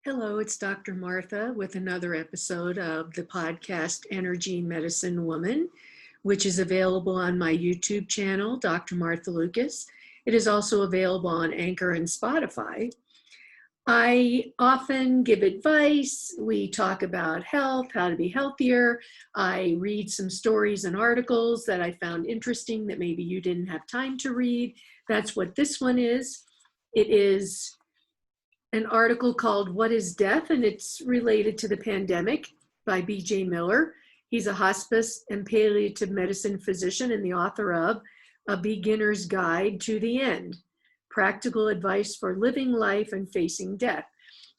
Hello, it's Dr. Martha with another episode of the podcast Energy Medicine Woman, which is available on my YouTube channel, Dr. Martha Lucas. It is also available on Anchor and Spotify. I often give advice. We talk about health, how to be healthier. I read some stories and articles that I found interesting that maybe you didn't have time to read. That's what this one is. It is an article called What is Death? And it's related to the pandemic by B.J. Miller. He's a hospice and palliative medicine physician and the author of A Beginner's Guide to the End, Practical Advice for Living Life and Facing Death.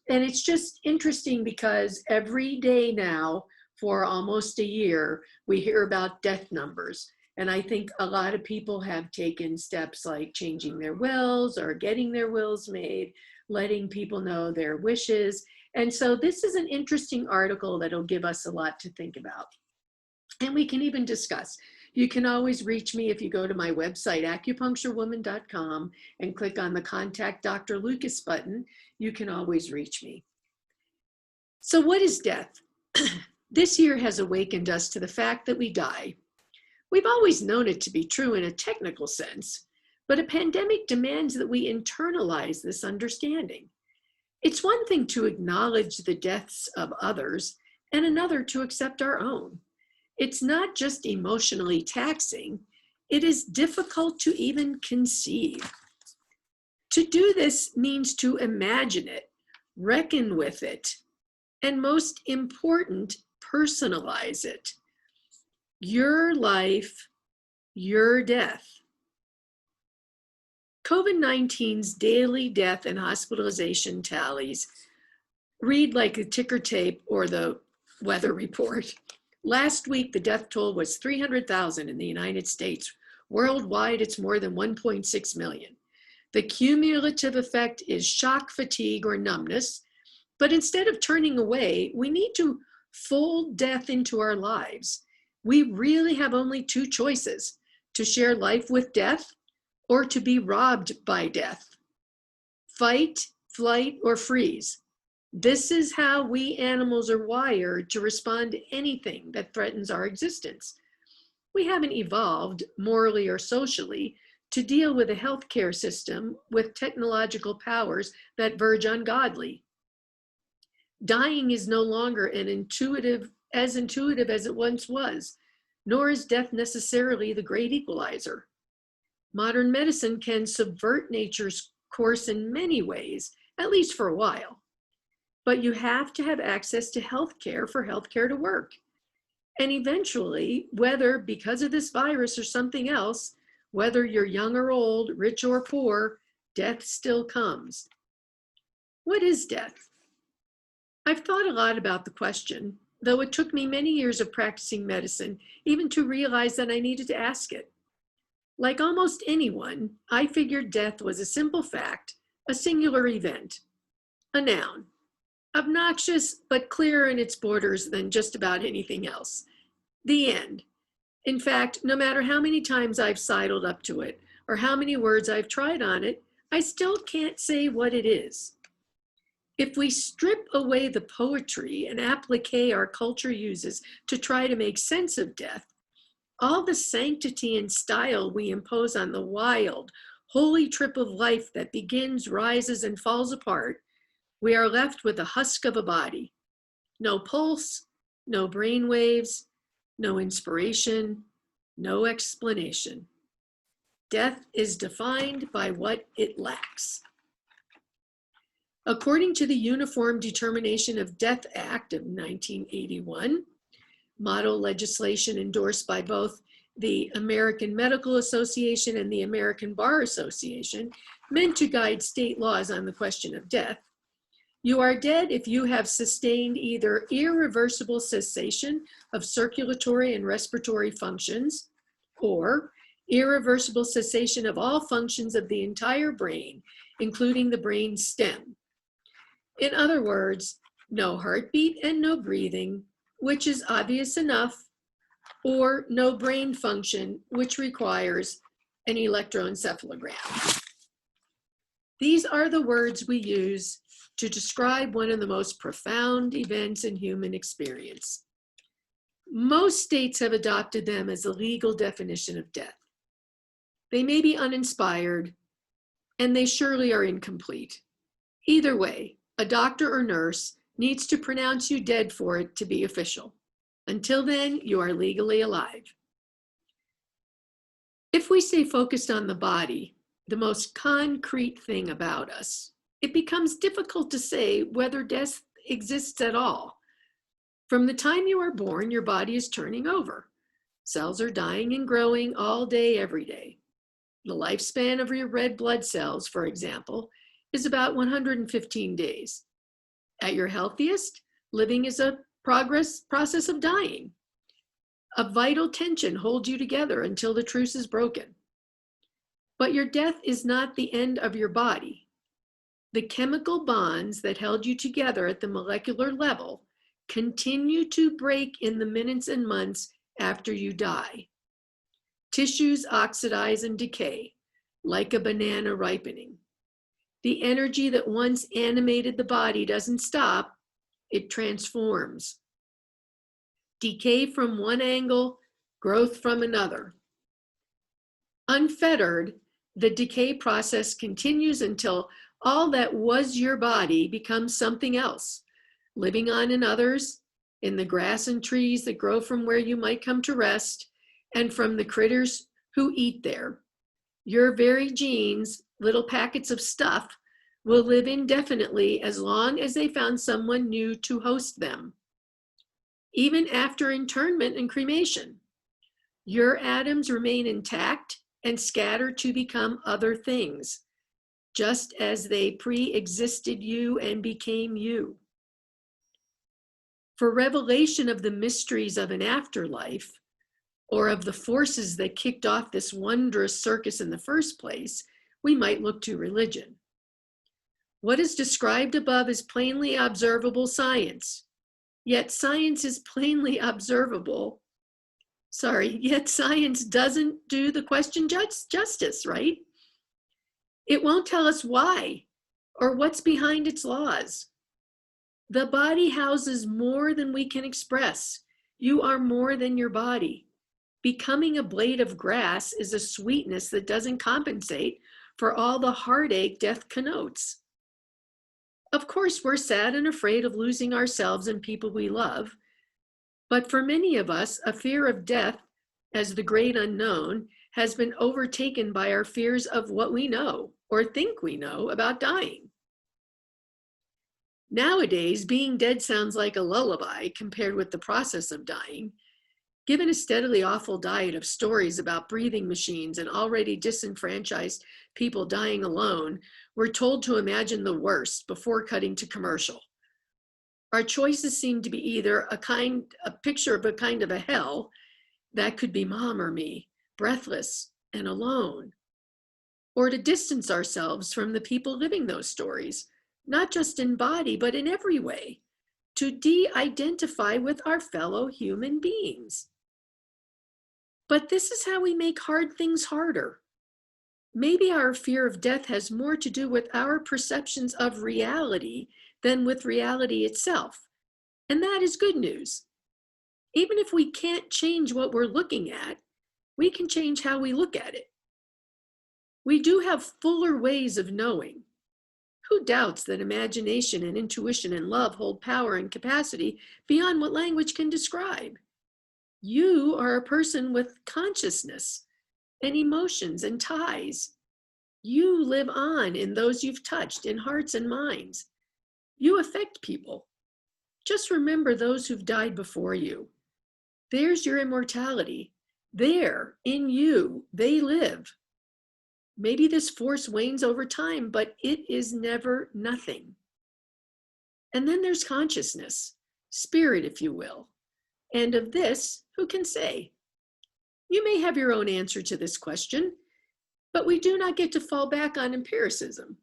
And it's just interesting because every day now, for almost a year, we hear about death numbers. And I think a lot of people have taken steps like changing their wills or getting their wills made, letting people know their wishes. And so this is an interesting article that'll give us a lot to think about. And we can even discuss. You can always reach me if you go to my website, acupuncturewoman.com, and click on the Contact Dr. Lucas button. You can always reach me. So what is death? This year has awakened us to the fact that we die. We've always known it to be true in a technical sense, but a pandemic demands that we internalize this understanding. It's one thing to acknowledge the deaths of others and another to accept our own. It's not just emotionally taxing, it is difficult to even conceive. To do this means to imagine it, reckon with it, and most important, personalize it. Your life, your death. COVID-19's daily death and hospitalization tallies read like a ticker tape or the weather report. Last week, the death toll was 300,000 in the United States. Worldwide, it's more than 1.6 million. The cumulative effect is shock, fatigue, or numbness. But instead of turning away, we need to fold death into our lives. We really have only two choices: to share life with death or to be robbed by death. Fight, flight, or freeze. This is how we animals are wired to respond to anything that threatens our existence. We haven't evolved, morally or socially, to deal with a healthcare system with technological powers that verge on godly. Dying is no longer as intuitive as it once was, nor is death necessarily the great equalizer. Modern medicine can subvert nature's course in many ways, at least for a while. But you have to have access to healthcare for healthcare to work. And eventually, whether because of this virus or something else, whether you're young or old, rich or poor, death still comes. What is death? I've thought a lot about the question, though it took me many years of practicing medicine even to realize that I needed to ask it. Like almost anyone, I figured death was a simple fact, a singular event, a noun, obnoxious but clearer in its borders than just about anything else. The end. In fact, no matter how many times I've sidled up to it or how many words I've tried on it, I still can't say what it is. If we strip away the poetry and applique our culture uses to try to make sense of death, all the sanctity and style we impose on the wild, holy trip of life that begins, rises, and falls apart, we are left with a husk of a body. No pulse, no brain waves, no inspiration, no explanation. Death is defined by what it lacks. According to the Uniform Determination of Death Act of 1981, model legislation endorsed by both the American Medical Association and the American Bar Association, meant to guide state laws on the question of death. You are dead if you have sustained either irreversible cessation of circulatory and respiratory functions, or irreversible cessation of all functions of the entire brain, including the brain stem. In other words, no heartbeat and no breathing, which is obvious enough, or no brain function, which requires an electroencephalogram. These are the words we use to describe one of the most profound events in human experience. Most states have adopted them as a legal definition of death. They may be uninspired, and they surely are incomplete. Either way, a doctor or nurse needs to pronounce you dead for it to be official. Until then, you are legally alive. If we stay focused on the body, the most concrete thing about us, it becomes difficult to say whether death exists at all. From the time you are born, your body is turning over. Cells are dying and growing all day, every day. The lifespan of your red blood cells, for example, is about 115 days. At your healthiest, living is a process of dying. A vital tension holds you together until the truce is broken. But your death is not the end of your body. The chemical bonds that held you together at the molecular level continue to break in the minutes and months after you die. Tissues oxidize and decay, like a banana ripening. The energy that once animated the body doesn't stop, it transforms. Decay from one angle, growth from another. Unfettered, the decay process continues until all that was your body becomes something else, living on in others, in the grass and trees that grow from where you might come to rest, and from the critters who eat there. Your very genes, little packets of stuff, will live indefinitely as long as they found someone new to host them. Even after internment and cremation, your atoms remain intact and scatter to become other things, just as they pre-existed you and became you. For revelation of the mysteries of an afterlife, or of the forces that kicked off this wondrous circus in the first place, we might look to religion. What is described above is plainly observable science, yet science doesn't do the question justice, right? It won't tell us why or what's behind its laws. The body houses more than we can express. You are more than your body. Becoming a blade of grass is a sweetness that doesn't compensate for all the heartache death connotes. Of course, we're sad and afraid of losing ourselves and people we love, but for many of us, a fear of death as the great unknown has been overtaken by our fears of what we know or think we know about dying. Nowadays, being dead sounds like a lullaby compared with the process of dying. Given a steadily awful diet of stories about breathing machines and already disenfranchised people dying alone, we're told to imagine the worst before cutting to commercial. Our choices seem to be either a picture of a kind of a hell, that could be mom or me, breathless and alone, or to distance ourselves from the people living those stories, not just in body, but in every way, to de-identify with our fellow human beings. But this is how we make hard things harder. Maybe our fear of death has more to do with our perceptions of reality than with reality itself. And that is good news. Even if we can't change what we're looking at, we can change how we look at it. We do have fuller ways of knowing. Who doubts that imagination and intuition and love hold power and capacity beyond what language can describe? You are a person with consciousness and emotions and ties. You live on in those you've touched, in hearts and minds. You affect people. Just remember those who've died before you. There's your immortality. There, in you, they live. Maybe this force wanes over time, but it is never nothing. And then there's consciousness, spirit, if you will. And of this, who can say? You may have your own answer to this question, but we do not get to fall back on empiricism.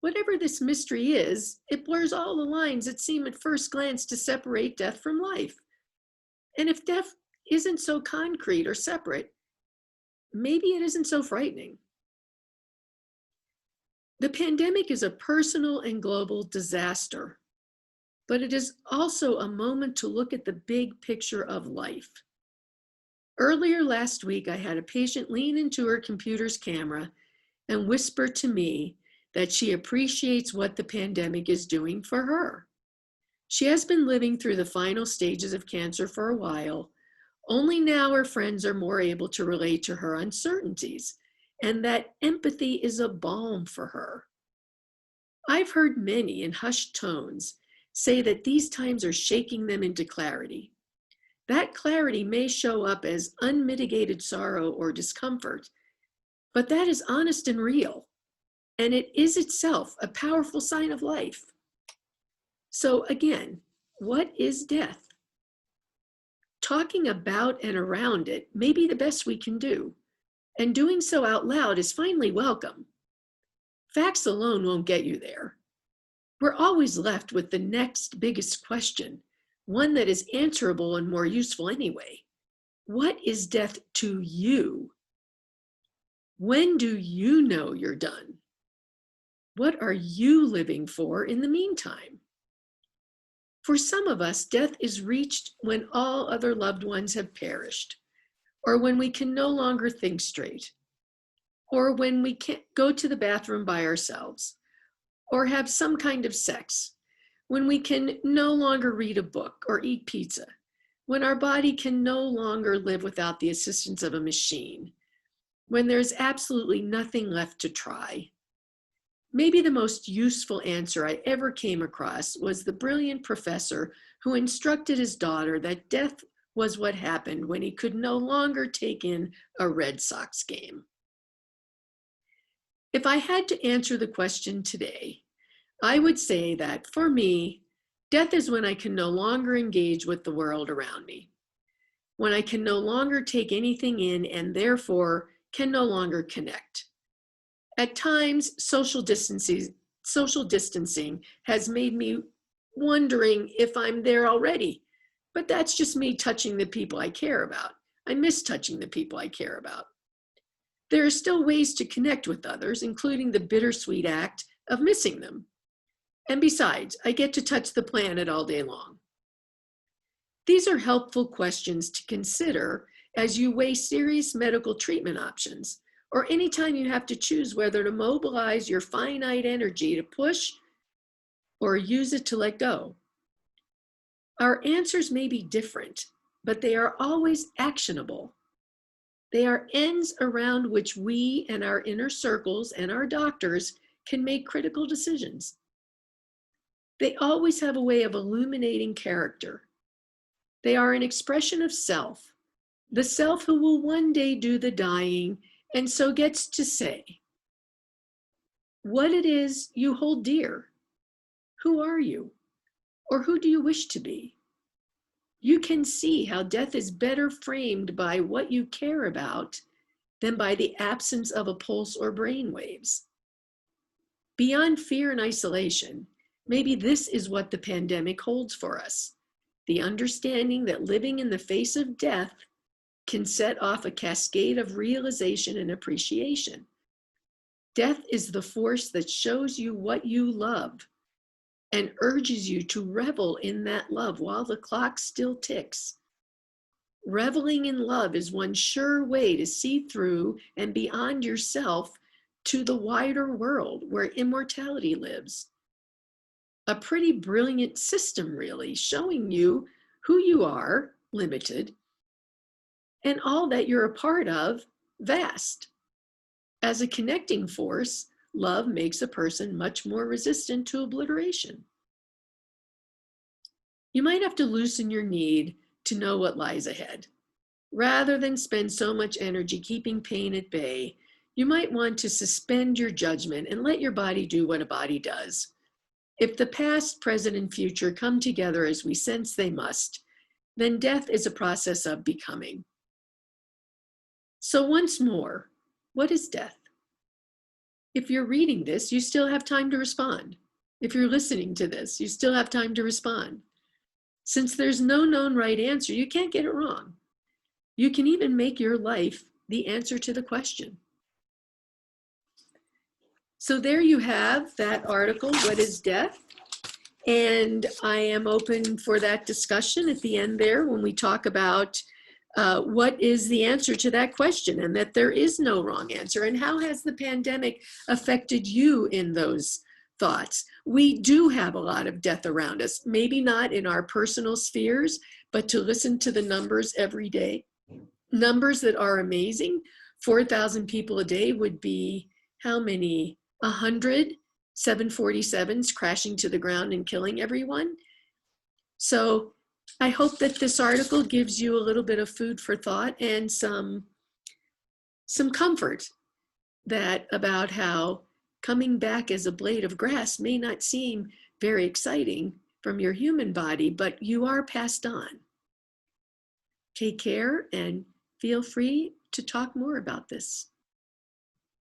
Whatever this mystery is, it blurs all the lines that seem at first glance to separate death from life. And if death isn't so concrete or separate, maybe it isn't so frightening. The pandemic is a personal and global disaster, but it is also a moment to look at the big picture of life. Earlier last week, I had a patient lean into her computer's camera and whisper to me that she appreciates what the pandemic is doing for her. She has been living through the final stages of cancer for a while. Only now her friends are more able to relate to her uncertainties, and that empathy is a balm for her. I've heard many in hushed tones say that these times are shaking them into clarity. That clarity may show up as unmitigated sorrow or discomfort, but that is honest and real, and it is itself a powerful sign of life. So again, what is death? Talking about and around it may be the best we can do, and doing so out loud is finally welcome. Facts alone won't get you there. We're always left with the next biggest question, one that is answerable and more useful anyway. What is death to you? When do you know you're done? What are you living for in the meantime? For some of us, death is reached when all other loved ones have perished, or when we can no longer think straight, or when we can't go to the bathroom by ourselves, or have some kind of sex, when we can no longer read a book or eat pizza, when our body can no longer live without the assistance of a machine, when there's absolutely nothing left to try. Maybe the most useful answer I ever came across was the brilliant professor who instructed his daughter that death was what happened when he could no longer take in a Red Sox game. If I had to answer the question today, I would say that for me, death is when I can no longer engage with the world around me, when I can no longer take anything in and therefore can no longer connect. At times, social distancing has made me wondering if I'm there already, but that's just me touching the people I care about. I miss touching the people I care about. There are still ways to connect with others, including the bittersweet act of missing them. And besides, I get to touch the planet all day long. These are helpful questions to consider as you weigh serious medical treatment options, or anytime you have to choose whether to mobilize your finite energy to push or use it to let go. Our answers may be different, but they are always actionable. They are ends around which we and our inner circles and our doctors can make critical decisions. They always have a way of illuminating character. They are an expression of self, the self who will one day do the dying and so gets to say what it is you hold dear. Who are you? Or who do you wish to be? You can see how death is better framed by what you care about than by the absence of a pulse or brain waves. Beyond fear and isolation, maybe this is what the pandemic holds for us, the understanding that living in the face of death can set off a cascade of realization and appreciation. Death is the force that shows you what you love and urges you to revel in that love while the clock still ticks. Reveling in love is one sure way to see through and beyond yourself to the wider world where immortality lives. A pretty brilliant system, really, showing you who you are, limited, and all that you're a part of, vast. As a connecting force, love makes a person much more resistant to obliteration. You might have to loosen your need to know what lies ahead. Rather than spend so much energy keeping pain at bay, you might want to suspend your judgment and let your body do what a body does. If the past, present, and future come together as we sense they must, then death is a process of becoming. So once more, what is death? If you're reading this, you still have time to respond. If you're listening to this, you still have time to respond. Since there's no known right answer, you can't get it wrong. You can even make your life the answer to the question. So there you have that article, What is Death? And I am open for that discussion at the end there when we talk about what is the answer to that question, and that there is no wrong answer. And how has the pandemic affected you in those thoughts? We do have a lot of death around us, maybe not in our personal spheres, but to listen to the numbers every day, numbers that are amazing. 4,000 people a day would be how many? 100 747s crashing to the ground and killing everyone. So I hope that this article gives you a little bit of food for thought and some comfort that about how coming back as a blade of grass may not seem very exciting from your human body, but you are passed on. Take care and feel free to talk more about this.